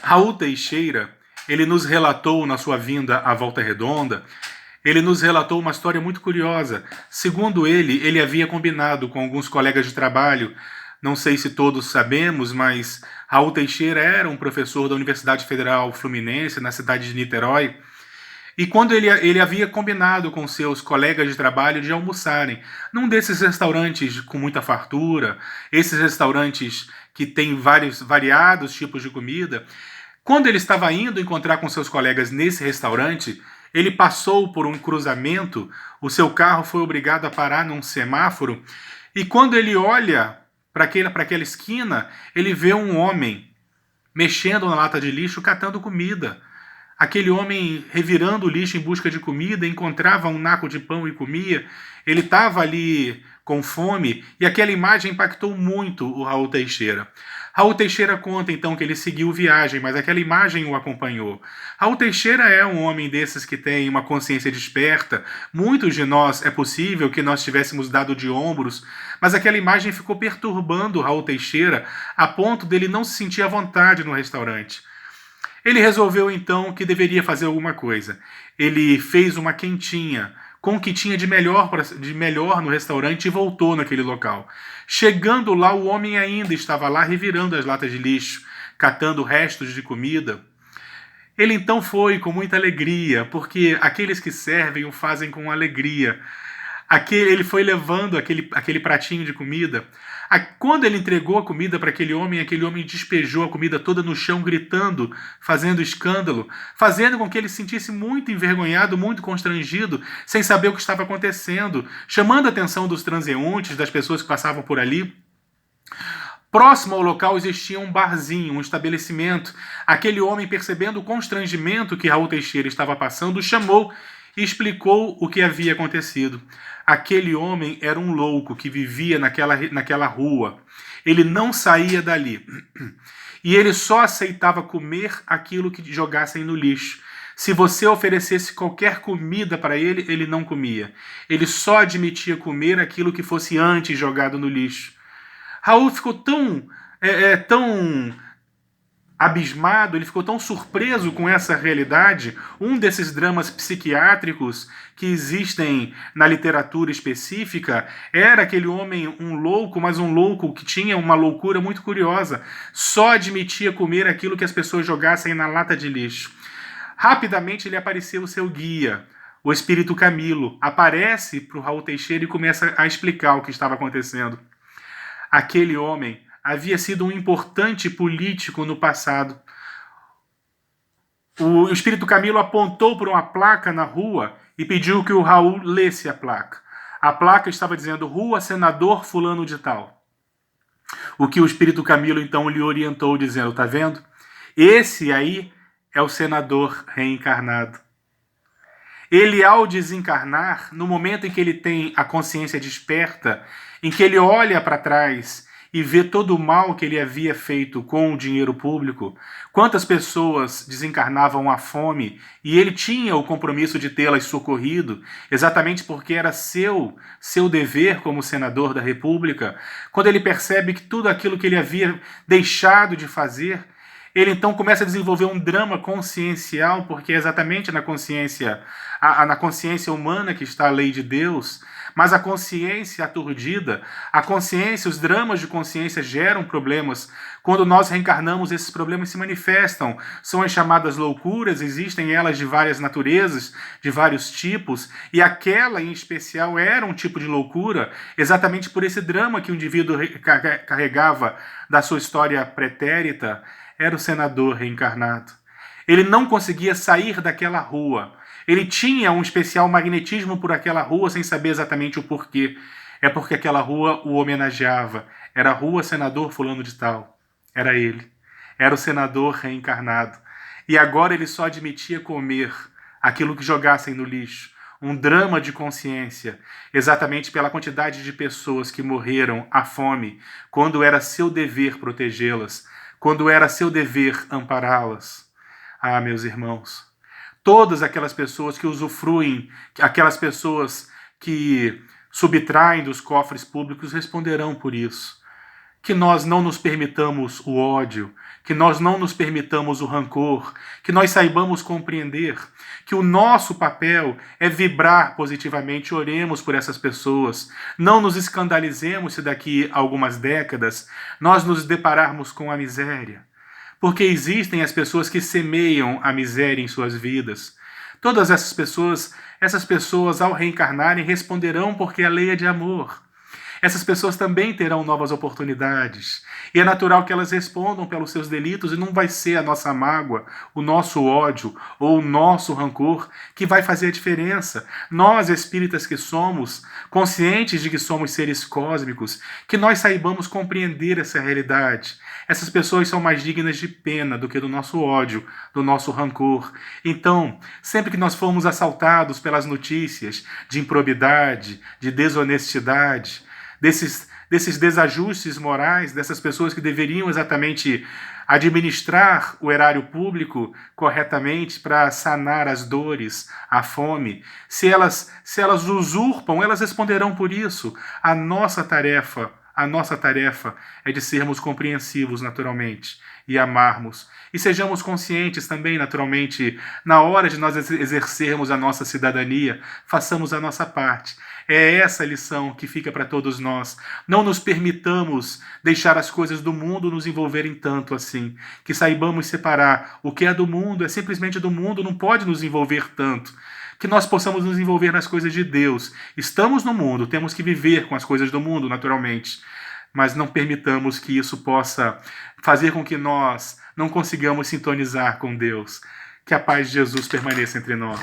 Raul Teixeira, ele nos relatou na sua vinda à Volta Redonda, ele nos relatou uma história muito curiosa. Segundo ele havia combinado com alguns colegas de trabalho, não sei se todos sabemos, mas Raul Teixeira era um professor da Universidade Federal Fluminense, na cidade de Niterói, e quando ele havia combinado com seus colegas de trabalho de almoçarem num desses restaurantes com muita fartura, esses restaurantes que têm vários variados tipos de comida, quando ele estava indo encontrar com seus colegas nesse restaurante, ele passou por um cruzamento, o seu carro foi obrigado a parar num semáforo, e quando ele olha para aquela esquina, ele vê um homem mexendo na lata de lixo, catando comida. Aquele homem revirando o lixo em busca de comida, encontrava um naco de pão e comia. Ele estava ali com fome e aquela imagem impactou muito o Raul Teixeira. Raul Teixeira conta então que ele seguiu viagem, mas aquela imagem o acompanhou. Raul Teixeira é um homem desses que tem uma consciência desperta. Muitos de nós, é possível que nós tivéssemos dado de ombros, mas aquela imagem ficou perturbando o Raul Teixeira a ponto dele não se sentir à vontade no restaurante. Ele resolveu então que deveria fazer alguma coisa. Ele fez uma quentinha com o que tinha de melhor no restaurante e voltou naquele local. Chegando lá, o homem ainda estava lá revirando as latas de lixo, catando restos de comida. Ele então foi com muita alegria, porque aqueles que servem o fazem com alegria. Ele foi levando aquele pratinho de comida. Quando ele entregou a comida para aquele homem despejou a comida toda no chão, gritando, fazendo escândalo, fazendo com que ele se sentisse muito envergonhado, muito constrangido, sem saber o que estava acontecendo, chamando a atenção dos transeuntes, das pessoas que passavam por ali. Próximo ao local existia um barzinho, um estabelecimento. Aquele homem, percebendo o constrangimento que Raul Teixeira estava passando, chamou e explicou o que havia acontecido. Aquele homem era um louco que vivia naquela rua. Ele não saía dali. E ele só aceitava comer aquilo que jogassem no lixo. Se você oferecesse qualquer comida para ele, ele não comia. Ele só admitia comer aquilo que fosse antes jogado no lixo. Raul ficou tão abismado, ele ficou tão surpreso com essa realidade, um desses dramas psiquiátricos que existem na literatura específica, era aquele homem um louco, mas um louco que tinha uma loucura muito curiosa, só admitia comer aquilo que as pessoas jogassem na lata de lixo. Rapidamente ele apareceu o seu guia, o espírito Camilo, aparece para o Raul Teixeira e começa a explicar o que estava acontecendo. Aquele homem havia sido um importante político no passado. O espírito Camilo apontou para uma placa na rua e pediu que o Raul lesse a placa. A placa estava dizendo Rua Senador Fulano de Tal. O que o espírito Camilo então lhe orientou, dizendo, tá vendo? Esse aí é o senador reencarnado. Ele, ao desencarnar, no momento em que ele tem a consciência desperta, em que ele olha para trás e vê todo o mal que ele havia feito com o dinheiro público, quantas pessoas desencarnavam à fome, e ele tinha o compromisso de tê-las socorrido, exatamente porque era seu dever como senador da República, quando ele percebe que tudo aquilo que ele havia deixado de fazer, ele então começa a desenvolver um drama consciencial, porque é exatamente na consciência humana que está a lei de Deus, mas a consciência aturdida, os dramas de consciência geram problemas. Quando nós reencarnamos, esses problemas se manifestam. São as chamadas loucuras, existem elas de várias naturezas, de vários tipos, e aquela em especial era um tipo de loucura, exatamente por esse drama que o indivíduo carregava da sua história pretérita. Era o senador reencarnado. Ele não conseguia sair daquela rua. Ele tinha um especial magnetismo por aquela rua sem saber exatamente o porquê. É porque aquela rua o homenageava. Era a Rua Senador Fulano de Tal. Era ele. Era o senador reencarnado. E agora ele só admitia comer aquilo que jogassem no lixo. Um drama de consciência, exatamente pela quantidade de pessoas que morreram à fome, quando era seu dever protegê-las, quando era seu dever ampará-las. Ah, meus irmãos, todas aquelas pessoas que usufruem, aquelas pessoas que subtraem dos cofres públicos responderão por isso. que nós não nos permitamos o ódio, que nós não nos permitamos o rancor, que nós saibamos compreender que o nosso papel é vibrar positivamente. Oremos por essas pessoas. Não nos escandalizemos se daqui a algumas décadas nós nos depararmos com a miséria, porque existem as pessoas que semeiam a miséria em suas vidas. Todas essas pessoas ao reencarnarem responderão porque a lei é de amor. Essas pessoas também terão novas oportunidades. E é natural que elas respondam pelos seus delitos, e não vai ser a nossa mágoa, o nosso ódio ou o nosso rancor que vai fazer a diferença. Nós, espíritas que somos, conscientes de que somos seres cósmicos, que nós saibamos compreender essa realidade. Essas pessoas são mais dignas de pena do que do nosso ódio, do nosso rancor. Então, sempre que nós formos assaltados pelas notícias de improbidade, de desonestidade, desses desajustes morais, dessas pessoas que deveriam exatamente administrar o erário público corretamente para sanar as dores, a fome, se elas usurpam, elas responderão por isso. A nossa tarefa é de sermos compreensivos naturalmente e amarmos. E sejamos conscientes também, naturalmente, na hora de nós exercermos a nossa cidadania, façamos a nossa parte. É essa a lição que fica para todos nós. Não nos permitamos deixar as coisas do mundo nos envolverem tanto assim. Que saibamos separar o que é do mundo, é simplesmente do mundo, não pode nos envolver tanto. Que nós possamos nos envolver nas coisas de Deus. Estamos no mundo, temos que viver com as coisas do mundo, naturalmente. Mas não permitamos que isso possa fazer com que nós não consigamos sintonizar com Deus. Que a paz de Jesus permaneça entre nós.